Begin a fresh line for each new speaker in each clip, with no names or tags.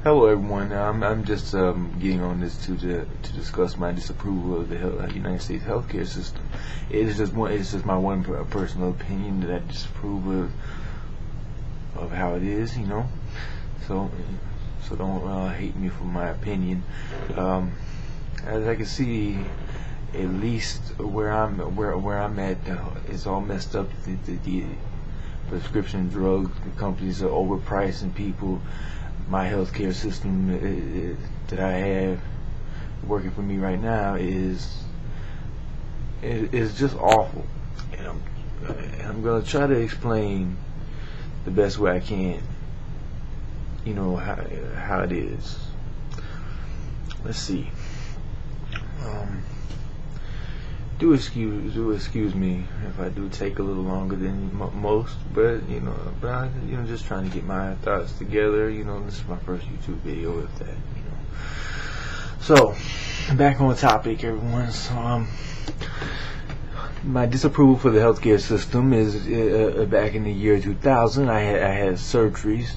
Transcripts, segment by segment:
Hello, everyone. I'm just getting on this to discuss my disapproval of the United States healthcare system. It's just my one personal opinion that I disapprove of how it is. So don't hate me for my opinion. As I can see, at least where I'm at, it's all messed up. The prescription drug companies are overpricing people. My healthcare system that I have working for me right now is just awful, and I'm gonna try to explain the best way I can. How it is. Let's see. Do excuse me if I do take a little longer than most, but I'm just trying to get my thoughts together. This is my first YouTube video with that. So back on topic, everyone. So, my disapproval for the healthcare system is back in the year 2000. I had surgeries.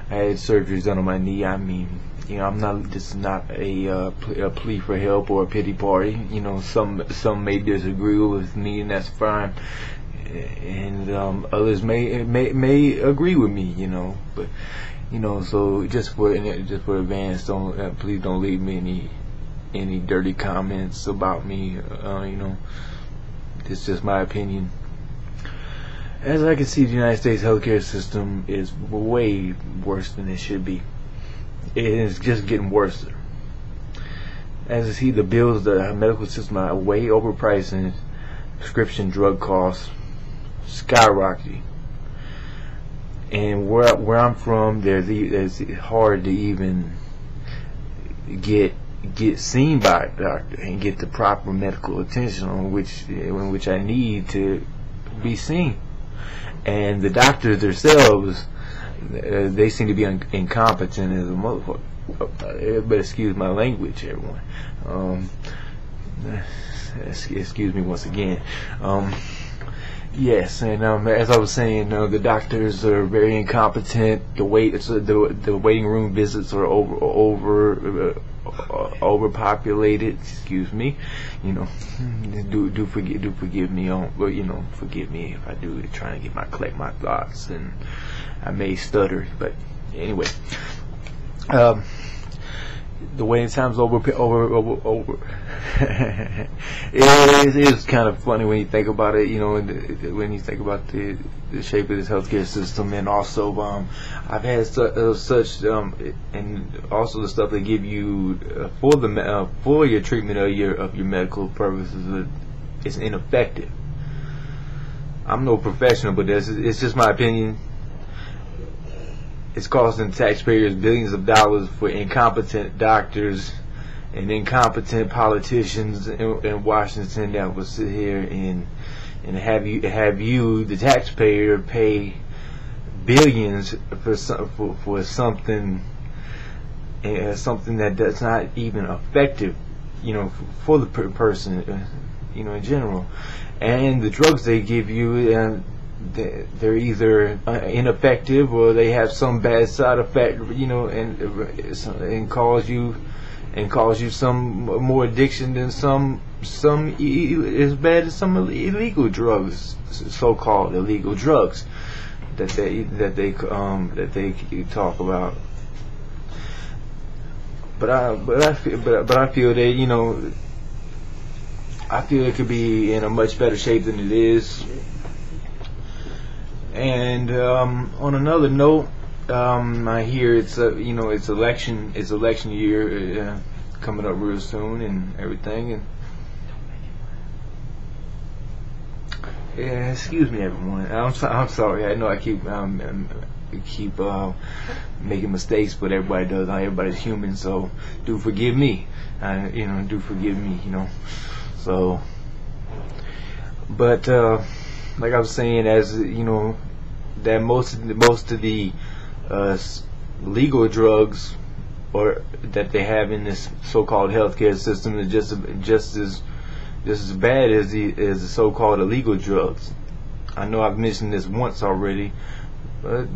I had surgeries done on my knee. I mean, this is not a plea for help or a pity party. Some may disagree with me, and that's fine. And others may agree with me. But so just for advance, please don't leave me any dirty comments about me. It's just my opinion. As I can see, the United States healthcare system is way worse than it should be. It is just getting worse. As I see, the bills, the medical system are way overpriced, and prescription drug costs skyrocketing. And where I'm from, it's hard to even get seen by a doctor and get the proper medical attention in which I need to be seen. And the doctors themselves, they seem to be incompetent as a motherfucker. But excuse my language, everyone. Excuse me once again. Yes, and as I was saying, the doctors are very incompetent. The waiting room visits are overpopulated. Excuse me. Do forgive me forgive me if I do try to collect my thoughts, and I may stutter, but anyway, the waiting time's over. It is kind of funny when you think about it. When you think about the shape of this healthcare system, and also I've had such and also the stuff they give you for your treatment of your medical purposes is ineffective. I'm no professional, but it's just my opinion. It's costing taxpayers billions of dollars for incompetent doctors and incompetent politicians in Washington that will sit here and have you, the taxpayer, pay billions for something that that's not even effective, for the person, in general. And the drugs they give you, they're either ineffective or they have some bad side effect, and cause you some more addiction than some as bad as some illegal drugs, so-called illegal drugs that they talk about. But I feel that I feel it could be in a much better shape than it is. And on another note, I hear it's election year coming up real soon and everything. And yeah, excuse me, everyone. I'm sorry. I know I keep making mistakes, but everybody does. Everybody's human, so do forgive me. Do forgive me. So, but like I was saying, as that most of the legal drugs or that they have in this so-called healthcare system is just as bad as the so-called illegal drugs. I know I've mentioned this once already,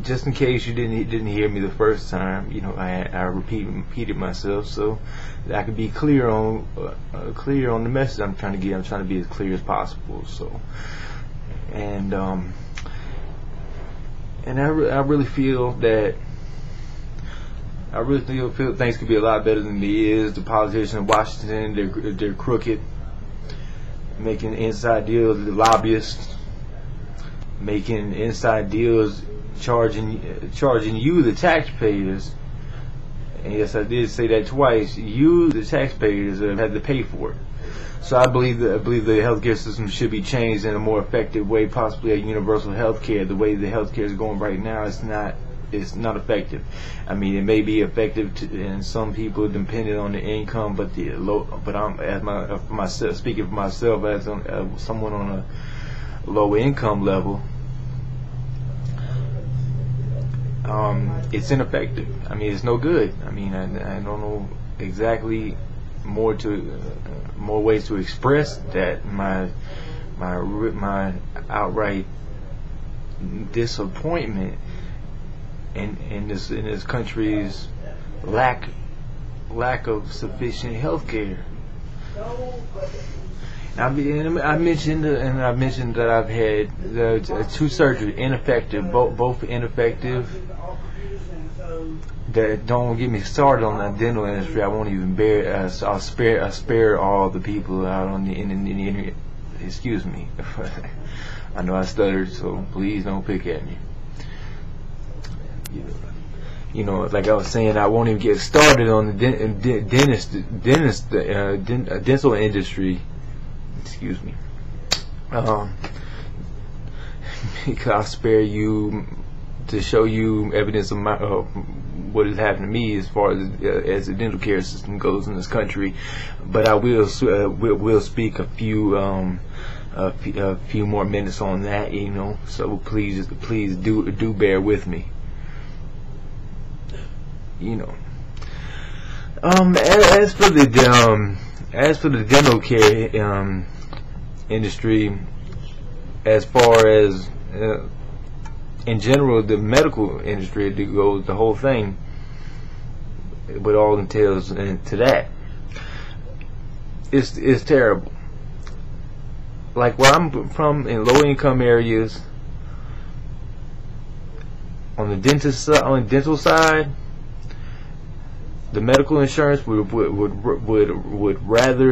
just in case you didn't hear me the first time, I repeated myself so that I could be clear on the message I'm trying to get. I'm trying to be as clear as possible. So, and I really feel that. I really feel things could be a lot better than it is. The politicians in Washington, they're crooked, making inside deals. The lobbyists making inside deals, charging you, the taxpayers. And yes, I did say that twice. You, the taxpayers, have had to pay for it. So I believe the healthcare system should be changed in a more effective way, possibly a universal healthcare. The way the healthcare is going right now, it's not effective. I mean, it may be effective in some people depending on the income, but I'm speaking for myself as someone on a low income level. It's ineffective. I mean, it's no good. I mean, I don't know exactly more ways to express that my outright disappointment in this country's lack of sufficient health care. I mentioned that I've had 2 surgeries, ineffective, both ineffective. That don't get me started on the dental industry. I won't even I'll spare all the people out on the internet. Excuse me. I know I stuttered, so please don't pick at me. Like I was saying, I won't even get started on the dental industry. Excuse me. Because I'll spare you to show you evidence of what has happened to me as far as the dental care system goes in this country. But I will speak a few more minutes on that. So please do bear with me. As for the dental care industry, as far as in general the medical industry goes, the whole thing, what all entails into that, it's terrible. Like where I'm from, in low income areas, on the dental side, the medical insurance would rather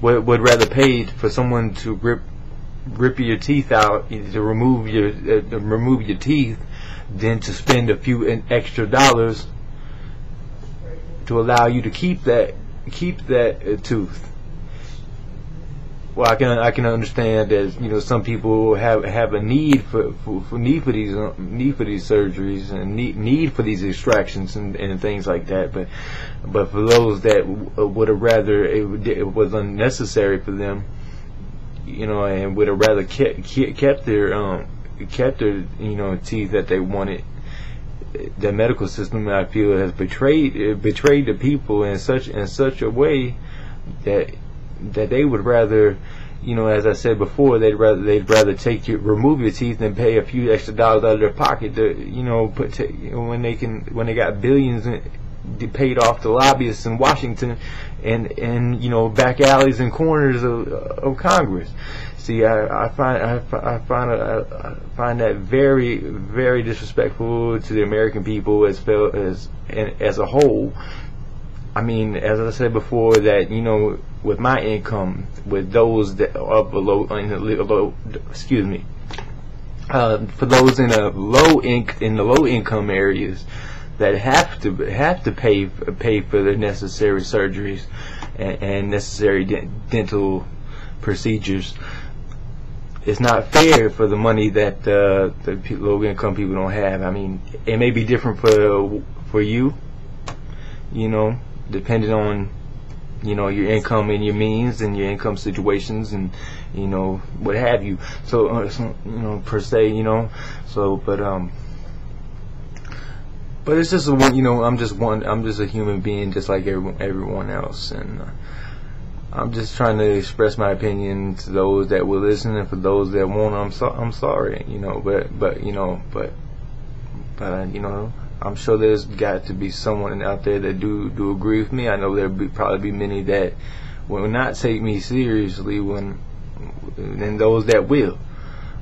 rather pay for someone to rip your teeth out, to remove your teeth, than to spend a few extra dollars to allow you to keep that tooth. Well, I can understand that some people have a need for these surgeries and need for these extractions and things like that. But for those that would have rather it was unnecessary for them, and would have rather kept their teeth that they wanted, the medical system, I feel, has betrayed the people in such a way that they would rather, as I said before, they'd rather remove your teeth than pay a few extra dollars out of their pocket to, when they got billions paid off to lobbyists in Washington and back alleys and corners of Congress. See, I find that very, very disrespectful to the American people as a whole. I mean, as I said before, that with my income, with those that are below, excuse me, for those in the low income areas that have to pay for their necessary surgeries and necessary dental procedures, it's not fair for the money that the low income people don't have. I mean, it may be different for you, depending on your income and your means and your income situations and what have you. So per se, but it's just I'm just a human being, just like everyone else, and I'm just trying to express my opinion to those that will listen, and for those that won't, I'm sorry, you know. But you know, you know, I'm sure there's got to be someone out there that do agree with me. I know there'll probably be many that will not take me seriously, and those that will.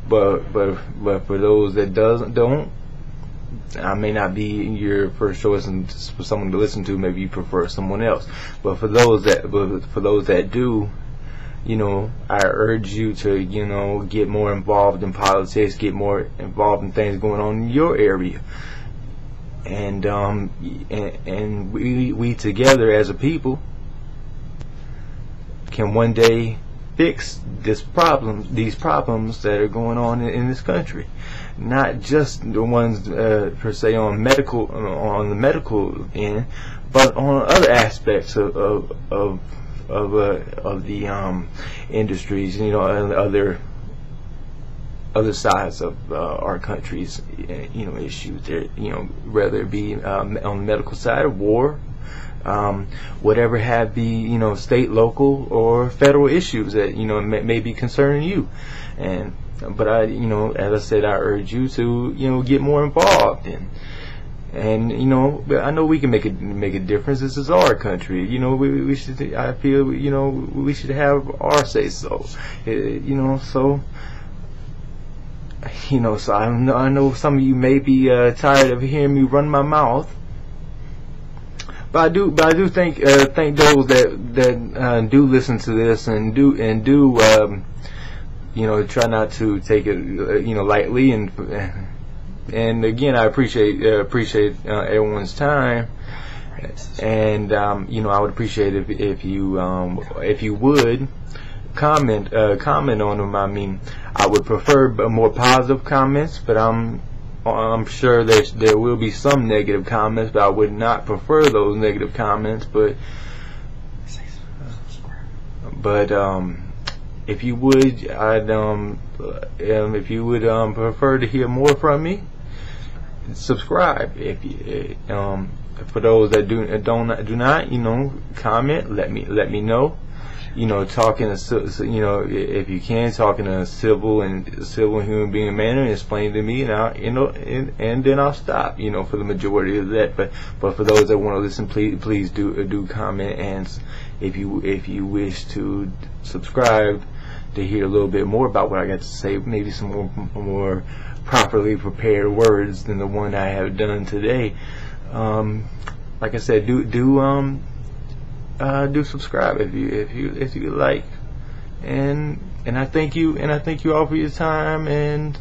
But for those that don't, I may not be your first choice and for someone to listen to. Maybe you prefer someone else. But for those that do, you know, I urge you to, you know, get more involved in politics, get more involved in things going on in your area, and we together as a people can one day fix these problems that are going on in this country. Not just the ones per se on the medical end, but on other aspects of the industries, you know, and other sides of our country's, you know, issues there, you know, whether it be on the medical side of war, whatever have be, you know, state, local, or federal issues that, you know, may be concerning you. But I, you know, as I said, I urge you to, you know, get more involved and you know, I know we can make a difference. This is our country, you know. We should, I feel, you know, we should have our say so, you know. So, you know, so I know some of you may be tired of hearing me run my mouth. But I do thank those that do listen to this and do you know, try not to take it, you know, lightly, and again, I appreciate everyone's time, and you know, I would appreciate if you would comment on them. I mean, I would prefer more positive comments, but I'm sure there will be some negative comments, but I would not prefer those negative comments. But if you would, if you would prefer to hear more from me, subscribe. If you, for those that do not, you know, comment. Let me know. You know, you know, if you can, talk in a civil human being manner, and explain to me, and you know, and then I'll stop. You know, for the majority of that. But for those that want to listen, please do comment, and if you wish to subscribe to hear a little bit more about what I got to say, maybe some more properly prepared words than the one I have done today. Like I said, do subscribe if you like, and I thank you all for your time, and